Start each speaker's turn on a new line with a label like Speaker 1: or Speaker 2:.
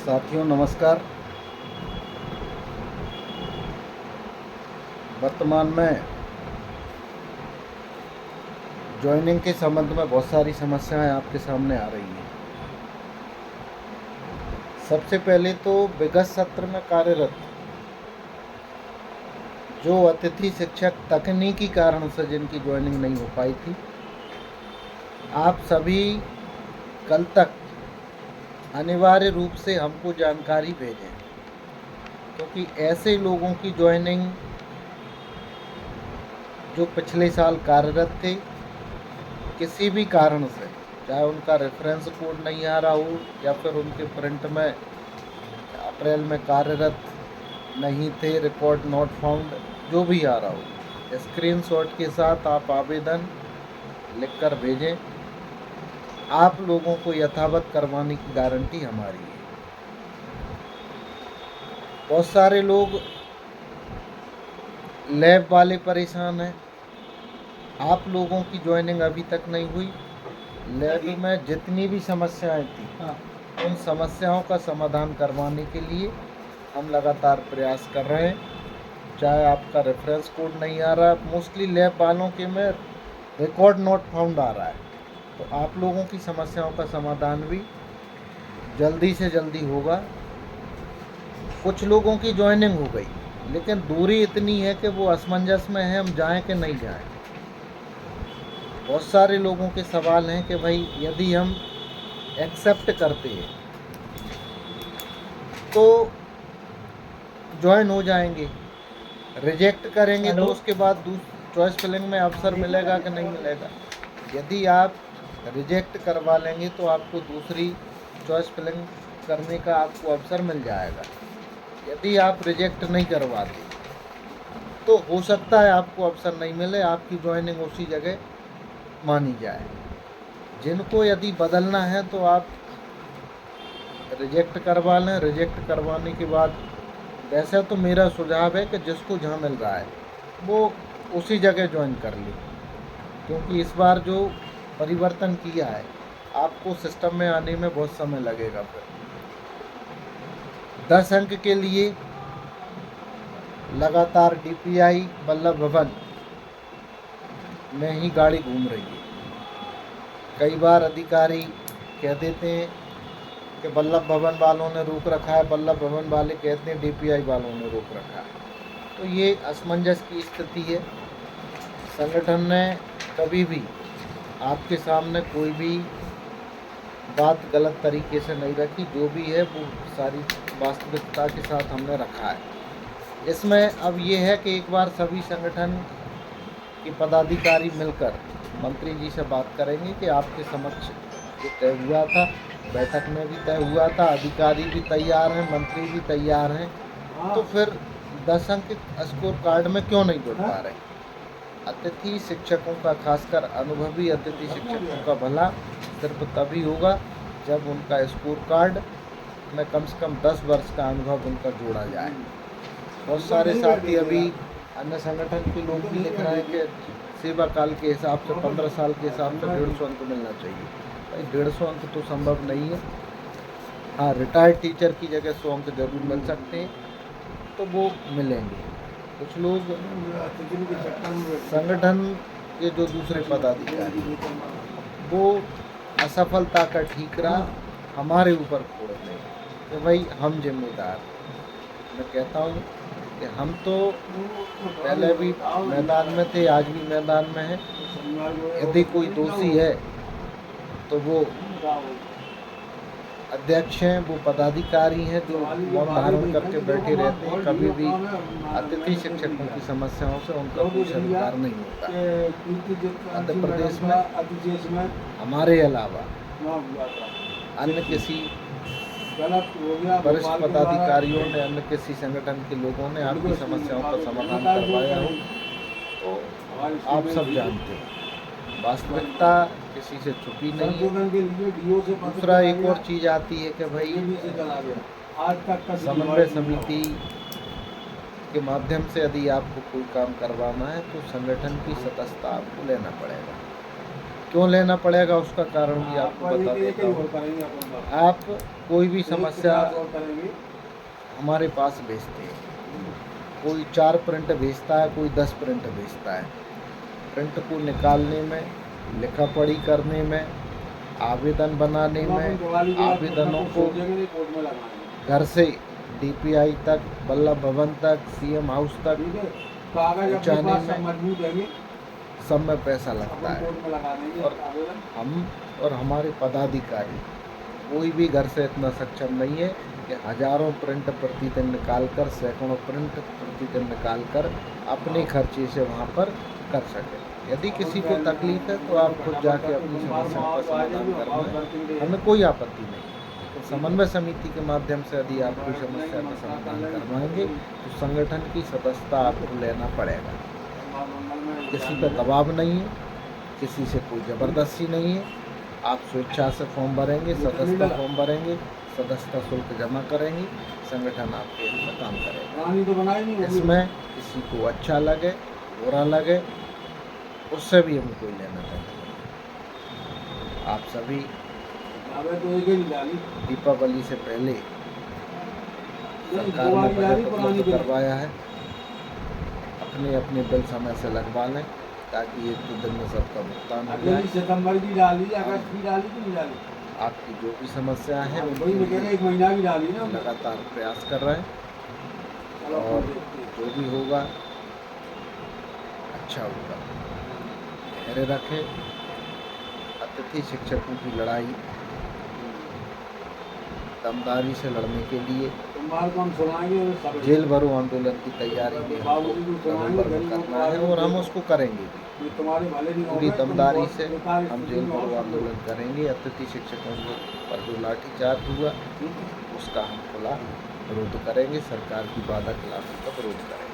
Speaker 1: साथियों नमस्कार। वर्तमान में ज्वाइनिंग के संबंध में बहुत सारी समस्याएं आपके सामने आ रही हैं। सबसे पहले तो विगत सत्र में कार्यरत जो अतिथि शिक्षक तकनीकी कारण से जिनकी ज्वाइनिंग नहीं हो पाई थी, आप सभी कल तक अनिवार्य रूप से हमको जानकारी भेजें, क्योंकि ऐसे लोगों की ज्वाइनिंग जो पिछले साल कार्यरत थे, किसी भी कारण से, चाहे उनका रेफरेंस कोड नहीं आ रहा हो या फिर उनके प्रिंट में अप्रैल में कार्यरत नहीं थे, रिकॉर्ड नॉट फाउंड, जो भी आ रहा हो, स्क्रीनशॉट के साथ आप आवेदन लिखकर भेजें। आप लोगों को यथावत करवाने की गारंटी हमारी है। बहुत सारे लोग लैब वाले परेशान हैं। आप लोगों की ज्वाइनिंग अभी तक नहीं हुई। लैब में जितनी भी समस्याएं थी, उन समस्याओं का समाधान करवाने के लिए हम लगातार प्रयास कर रहे हैं। चाहे आपका रेफरेंस कोड नहीं आ रहा, मोस्टली लैब वालों के में रिकॉर्ड नॉट फाउंड आ रहा है, तो आप लोगों की समस्याओं का समाधान भी जल्दी से जल्दी होगा। कुछ लोगों की ज्वाइनिंग हो गई, लेकिन दूरी इतनी है कि वो असमंजस में है, हम जाएं कि नहीं जाएं। बहुत सारे लोगों के सवाल हैं कि भाई यदि हम एक्सेप्ट करते हैं तो ज्वाइन हो जाएंगे, रिजेक्ट करेंगे तो उसके बाद चॉइस फिलिंग में अवसर मिलेगा कि नहीं मिलेगा। यदि आप रिजेक्ट करवा लेंगे तो आपको दूसरी चॉइस फिलिंग करने का आपको अवसर मिल जाएगा। यदि आप रिजेक्ट नहीं करवाते तो हो सकता है आपको अवसर नहीं मिले, आपकी ज्वाइनिंग उसी जगह मानी जाए। जिनको यदि बदलना है तो आप रिजेक्ट करवा लें। रिजेक्ट करवाने के बाद वैसे तो मेरा सुझाव है कि जिसको जहाँ मिल रहा है वो उसी जगह ज्वाइन कर ले, क्योंकि इस बार जो परिवर्तन किया है आपको सिस्टम में आने में बहुत समय लगेगा। फिर 10 अंक के लिए लगातार DPI वल्लभ भवन में ही गाड़ी घूम रही है। कई बार अधिकारी कह देते हैं कि वल्लभ भवन वालों ने रोक रखा है, वल्लभ भवन वाले कहते हैं DPI वालों ने रोक रखा है, तो ये असमंजस की स्थिति है। संगठन ने कभी भी आपके सामने कोई भी बात गलत तरीके से नहीं रखी। जो भी है वो सारी वास्तविकता के साथ हमने रखा है। इसमें अब ये है कि एक बार सभी संगठन के पदाधिकारी मिलकर मंत्री जी से बात करेंगे कि आपके समक्ष जो तय हुआ था, बैठक में भी तय हुआ था, अधिकारी भी तैयार हैं, मंत्री भी तैयार हैं, तो फिर 10 अंक स्कोर कार्ड में क्यों नहीं जुड़ पा रहे। अतिथि शिक्षकों का, खासकर अनुभवी अतिथि शिक्षकों का भला सिर्फ तभी होगा जब उनका स्कोर कार्ड में कम से कम 10 वर्ष का अनुभव उनका जोड़ा जाए। बहुत सारे साथी अभी अन्य संगठन के लोग भी लिख रहे हैं कि सेवा काल के हिसाब से 15 साल के हिसाब से 150 अंक मिलना चाहिए। भाई 150 अंक तो संभव नहीं है। हाँ, रिटायर्ड टीचर की जगह 100 अंक जरूर मिल सकते हैं, तो वो मिलेंगे। कुछ लोग संगठन के जो दूसरे पदाधिकारी वो असफलता का ठीकरा हमारे ऊपर फोड़ दें कि भाई हम जिम्मेदार। मैं कहता हूँ कि हम तो पहले भी मैदान में थे, आज भी मैदान में हैं। यदि कोई दोषी है तो वो अध्यक्ष हैं, वो पदाधिकारी हैं जो मौन धारण करके बैठे रहते हैं। कभी भी अतिथि शिक्षकों की समस्याओं से उनका कोई स्वीकार नहीं होता। मध्य प्रदेश में हमारे अलावा अन्य किसी वरिष्ठ पदाधिकारियों ने, अन्य किसी संगठन के लोगों ने आपकी समस्याओं का समाधान करवाया हो तो आप सब जानते हैं। वास्तविकता किसी से छुपी नहीं है। दूसरा एक और चीज़ आती है कि भाई समन्वय समिति के माध्यम से यदि आपको कोई काम करवाना है तो संगठन की सदस्यता आपको लेना पड़ेगा। क्यों लेना पड़ेगा उसका कारण भी आपको बता देता हूँ। आप कोई भी समस्या हमारे पास भेजते हैं, कोई 4 प्रिंट भेजता है, कोई 10 प्रिंट भेजता है। प्रिंट को निकालने में, लिखा पढ़ी करने में, आवेदन बनाने में, आवेदनों को घर से DPI तक, वल्लभ भवन तक, CM हाउस तक पहुँचाने में सब में पैसा लगता है। और हम और हमारे पदाधिकारी कोई भी घर से इतना सक्षम नहीं है कि हजारों प्रिंट प्रतिदिन निकालकर, सैकड़ों प्रिंट प्रतिदिन निकालकर अपने खर्चे से वहाँ पर कर सके। यदि किसी को तकलीफ है तो आप खुद जाके अपनी समस्या का समाधान करवाएं, हमें कोई आपत्ति नहीं। तो समन्वय समिति के माध्यम से यदि आप कोई समस्या का समाधान करवाएंगे तो संगठन की सदस्यता आपको लेना पड़ेगा। किसी पर दबाव नहीं है, किसी से कोई ज़बरदस्ती नहीं है। आप स्वेच्छा से फॉर्म भरेंगे, सदस्यता फॉर्म भरेंगे, सदस्यता शुल्क जमा करेंगे, संगठन आपके हित में काम करेगा। इसमें किसी को अच्छा लगे, बुरा लगे, उससे भी हमें कोई लेना देना नहीं। आप सभी दीपावली से पहले सरकार ने बजट उपलब्ध करवाया है, अपने अपने बिल समय से लगवा लें ताकि 1-2 दिन में सबका भुगतान हो जाए।
Speaker 2: सितंबर की डाली, अगस्त की डाली कि नहीं डाली?
Speaker 1: आपकी जो भी समस्या है
Speaker 2: वही मैं कह रहा 1 महीना की डाली ना,
Speaker 1: लगातार प्रयास कर रहे हैं और जो भी होगा अच्छा होगा। धैर्य रखें। अतिथि शिक्षकों की लड़ाई दमदारी से लड़ने के लिए जेल भरो आंदोलन की तैयारी में हमको नवंबर में करना है और हम उसको करेंगे भी। पूरी दमदारी से हम जेल भरो आंदोलन करेंगे। अतिथि शिक्षकों पर जो लाठीचार्ज हुआ उसका हम खुला विरोध करेंगे, सरकार की वादा खिलाफी का विरोध करेंगे।